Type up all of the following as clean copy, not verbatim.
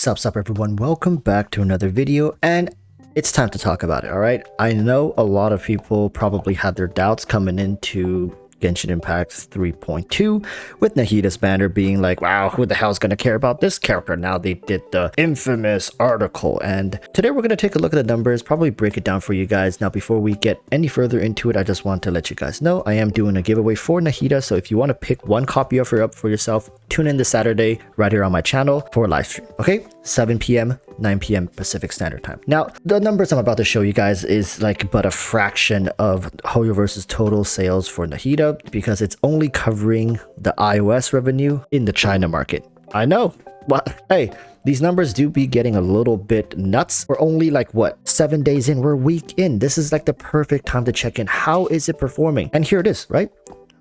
Sup everyone, welcome back to another video, and it's time to talk about it, alright? I know a lot of people probably had their doubts coming into Genshin Impact 3.2 with Nahida's banner being like, wow, who the hell's gonna care about this character? Now they did the infamous article, and today we're gonna take a look at the numbers, probably break it down for you guys. Now before we get any further into it, I just want to let you guys know I am doing a giveaway for Nahida, so if you want to pick one copy of her up for yourself, tune in this Saturday right here on my channel for a live stream, okay? 7 p.m. 9 p.m. Pacific Standard Time. Now, the numbers I'm about to show you guys is like but a fraction of EroticWalruss's total sales for Nahida because it's only covering the iOS revenue in the China market. I know, but hey, these numbers do be getting a little bit nuts. We're only like, what, 7 days in? We're a week in. This is like the perfect time to check in. How is it performing? And here it is, right?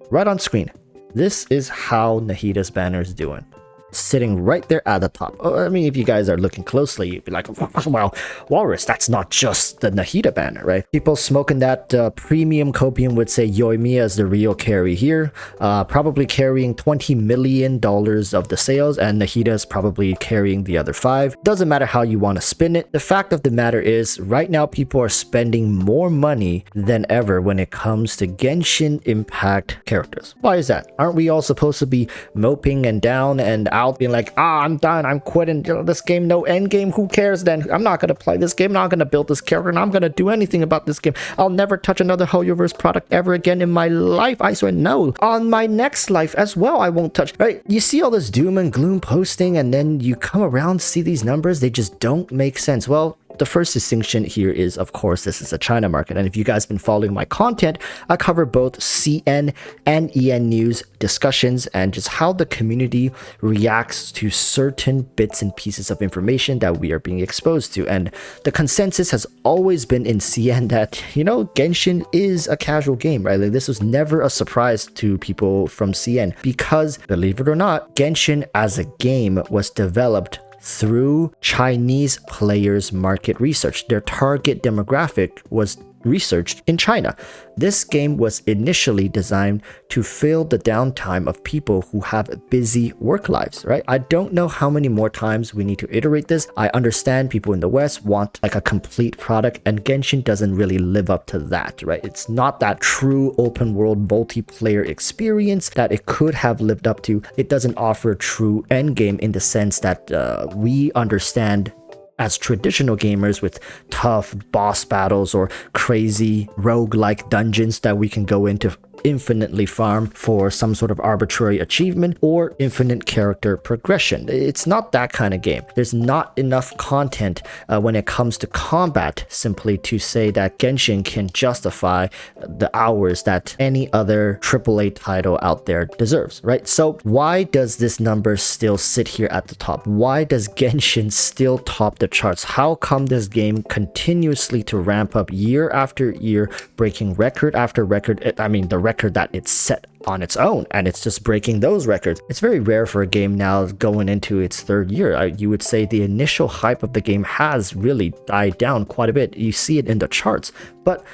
Right on screen. This is how Nahida's banner is doing. Sitting right there at the top. I mean, if you guys are looking closely, you'd be like, well, Walrus, that's not just the Nahida banner, right? People smoking that premium copium would say Yoimiya is the real carry here, probably carrying $20 million of the sales, and Nahida is probably carrying the other 5. Doesn't matter how you want to spin it. The fact of the matter is, right now, people are spending more money than ever when it comes to Genshin Impact characters. Why is that? Aren't we all supposed to be moping and down and out being like, I'm done, I'm quitting this game, no end game, who cares then? I'm not gonna play this game, I'm not gonna build this character, and I'm gonna do anything about this game. I'll never touch another EroticWalruss product ever again in my life. I swear, no. On my next life as well, I won't touch, right? You see all this doom and gloom posting, and then you come around, see these numbers, they just don't make sense. Well, the first distinction here is, of course, this is a China market. And if you guys been following my content, I cover both CN and EN news discussions and just how the community reacts to certain bits and pieces of information that we are being exposed to. And the consensus has always been in CN that, you know, Genshin is a casual game, right? Like, this was never a surprise to people from CN because, believe it or not, Genshin as a game was developed through Chinese players' market research. Their target demographic was researched in China. This game was initially designed to fill the downtime of people who have busy work lives, right? I don't know how many more times we need to iterate this. I understand people in the West want like a complete product, and Genshin doesn't really live up to that, right? It's not that true open world multiplayer experience that it could have lived up to. It doesn't offer a true endgame in the sense that we understand as traditional gamers with tough boss battles or crazy roguelike dungeons that we can go into infinitely farm for some sort of arbitrary achievement or infinite character progression. It's not that kind of game. There's not enough content when it comes to combat simply to say that Genshin can justify the hours that any other AAA title out there deserves, right? So why does this number still sit here at the top? Why does Genshin still top the charts? How come this game continuously to ramp up year after year, breaking record after record? I mean, the record that it's set on its own, and it's just breaking those records. It's very rare for a game now going into its 3rd year. You would say the initial hype of the game has really died down quite a bit. You see it in the charts, but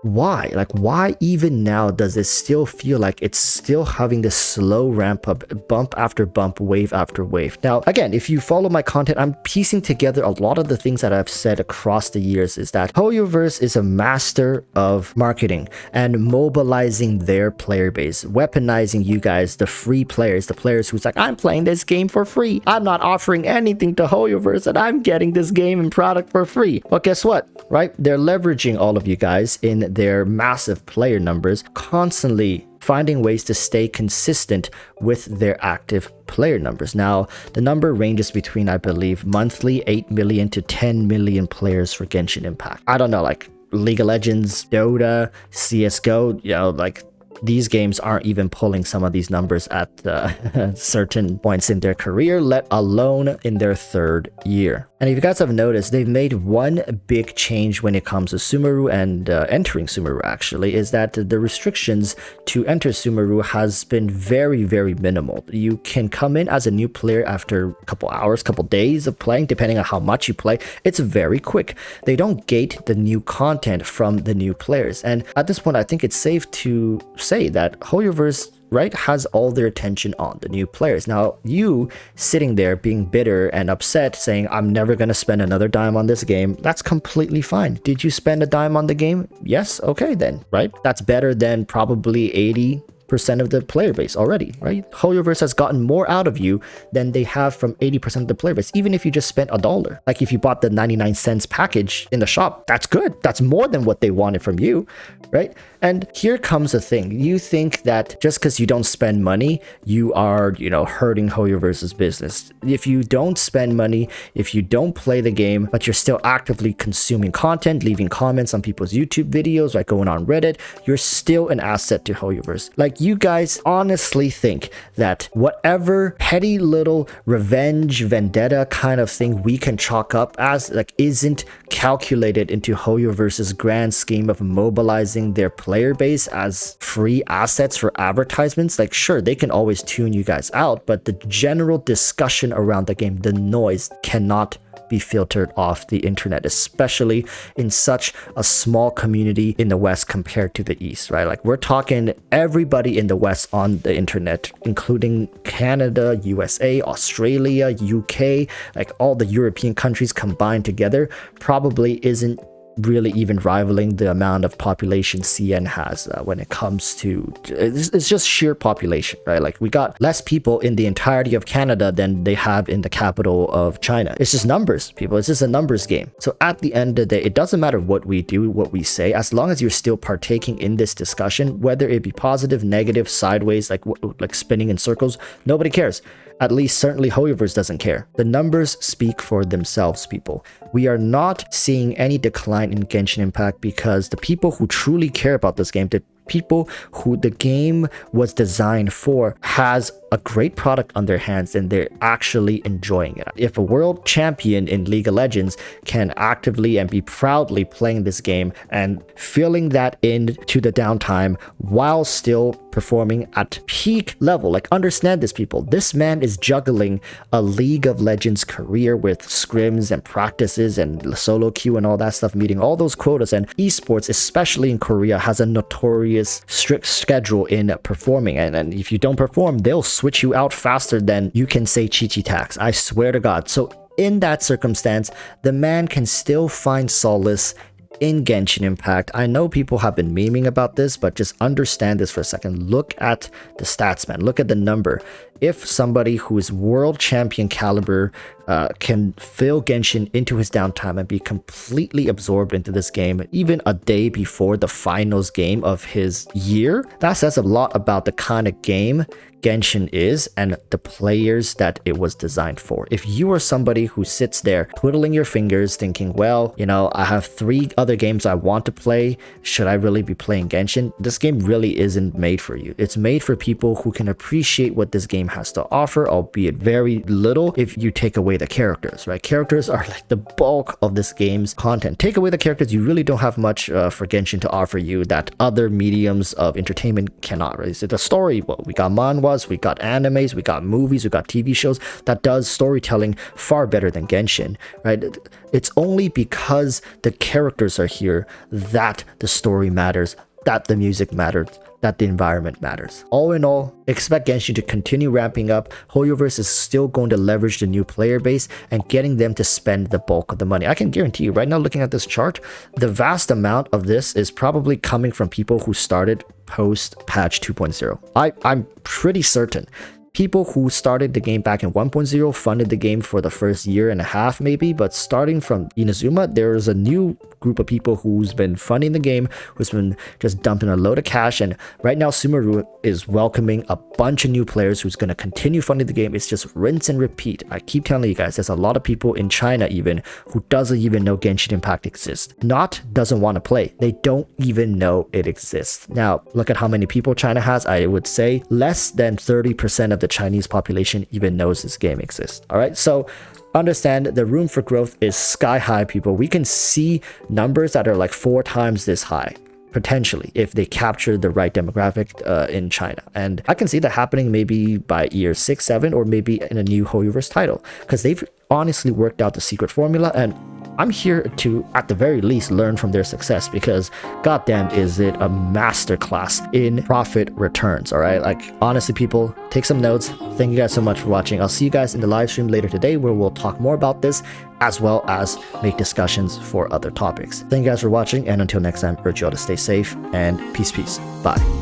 why? Like, why even now does it still feel like it's still having this slow ramp up, bump after bump, wave after wave? Now, again, if you follow my content, I'm piecing together a lot of the things that I've said across the years is that EroticWalruss is a master of marketing and mobilizing their player base, weaponizing you guys, the free players, the players who's like, I'm playing this game for free. I'm not offering anything to EroticWalruss and I'm getting this game and product for free. Well, guess what, right? They're leveraging all of you guys in their massive player numbers, constantly finding ways to stay consistent with their active player numbers. Now, the number ranges between, I believe, monthly 8 million to 10 million players for Genshin Impact. I don't know, like League of Legends, Dota, CSGO, you know, like these games aren't even pulling some of these numbers at certain points in their career, let alone in their 3rd year. And if you guys have noticed, they've made one big change when it comes to Sumeru and entering Sumeru, actually, is that the restrictions to enter Sumeru has been very, very minimal. You can come in as a new player after a couple hours, couple days of playing, depending on how much you play. It's very quick. They don't gate the new content from the new players. And at this point, I think it's safe to say that EroticWalruss right, has all their attention on the new players. Now, you sitting there being bitter and upset saying, I'm never going to spend another dime on this game, that's completely fine. Did you spend a dime on the game? Yes? Okay then, right? That's better than probably 80% of the player base already, right? HoYoverse has gotten more out of you than they have from 80% of the player base, even if you just spent $1. Like if you bought the 99 cents package in the shop, that's good. That's more than what they wanted from you, right? And here comes the thing. You think that just because you don't spend money, you are, hurting HoYoverse's business. If you don't spend money, if you don't play the game, but you're still actively consuming content, leaving comments on people's YouTube videos, like going on Reddit, you're still an asset to HoYoverse. Like, you guys honestly think that whatever petty little revenge, vendetta kind of thing we can chalk up as, like, isn't calculated into HoYoverse's grand scheme of mobilizing their player base as free assets for advertisements. Like, sure, they can always tune you guys out, but the general discussion around the game, the noise, cannot be filtered off the internet, especially in such a small community in the West compared to the East, right? Like, we're talking everybody in the West on the internet, including Canada, USA, Australia, UK, like all the European countries combined together, probably isn't really even rivaling the amount of population CN has when it comes to it's just sheer population, right? Like, we got less people in the entirety of Canada than they have in the capital of China. It's just numbers, people. It's just a numbers game. So at the end of the day, it doesn't matter what we do, what we say, as long as you're still partaking in this discussion, whether it be positive, negative, sideways, like spinning in circles, nobody cares. At least certainly HoYoverse doesn't care. The numbers speak for themselves, people. We are not seeing any decline in Genshin Impact because the people who truly care about this game, the people who the game was designed for, has a great product on their hands and they're actually enjoying it. If a world champion in League of Legends can actively and be proudly playing this game and filling that into the downtime while still performing at peak level, like, understand this, people. This man is juggling a League of Legends career with scrims and practices and solo queue and all that stuff, meeting all those quotas, and esports, especially in Korea, has a notorious strict schedule in performing, and if you don't perform, they'll switch you out faster than you can say Chichi tax. I swear to God. So in that circumstance, the man can still find solace in Genshin Impact. I know people have been memeing about this, but just understand this for a second. Look at the stats, man. Look at the number. If somebody who is world champion caliber can fill Genshin into his downtime and be completely absorbed into this game, even a day before the finals game of his year, that says a lot about the kind of game Genshin is and the players that it was designed for. If you are somebody who sits there twiddling your fingers thinking, well, I have 3 other games I want to play, should I really be playing Genshin? This game really isn't made for you. It's made for people who can appreciate what this game has to offer, albeit very little if you take away the characters, right? Characters are like the bulk of this game's content. Take away the characters, you really don't have much for Genshin to offer you that other mediums of entertainment cannot, right? So the story, well, we got manhwas, we got animes, we got movies, we got TV shows that does storytelling far better than Genshin, right? It's only because the characters are here that the story matters, that the music matters, that the environment matters. All in all, expect Genshin to continue ramping up. HoYoverse is still going to leverage the new player base and getting them to spend the bulk of the money. I can guarantee you right now, looking at this chart, the vast amount of this is probably coming from people who started post patch 2.0. I'm pretty certain people who started the game back in 1.0 funded the game for the first year and a half maybe, but starting from Inazuma, there's a new group of people who's been funding the game, who's been just dumping a load of cash, and right now Sumeru is welcoming a bunch of new players who's going to continue funding the game. It's just rinse and repeat. I keep telling you guys, there's a lot of people in China even who doesn't even know Genshin Impact exists. Not doesn't want to play, they don't even know it exists. Now look at how many people China has. I would say less than 30% of the Chinese population even knows this game exists. All right, so understand the room for growth is sky high, people. We can see numbers that are like 4 times this high potentially if they capture the right demographic in China, and I can see that happening maybe by year 6, 7, or maybe in a new HoYoverse title, because they've honestly worked out the secret formula, and I'm here to, at the very least, learn from their success, because goddamn is it a masterclass in profit returns. All right, like honestly, people, take some notes. Thank you guys so much for watching. I'll see you guys in the live stream later today, where we'll talk more about this, as well as make discussions for other topics. Thank you guys for watching, and until next time, urge you all to stay safe and peace. Bye.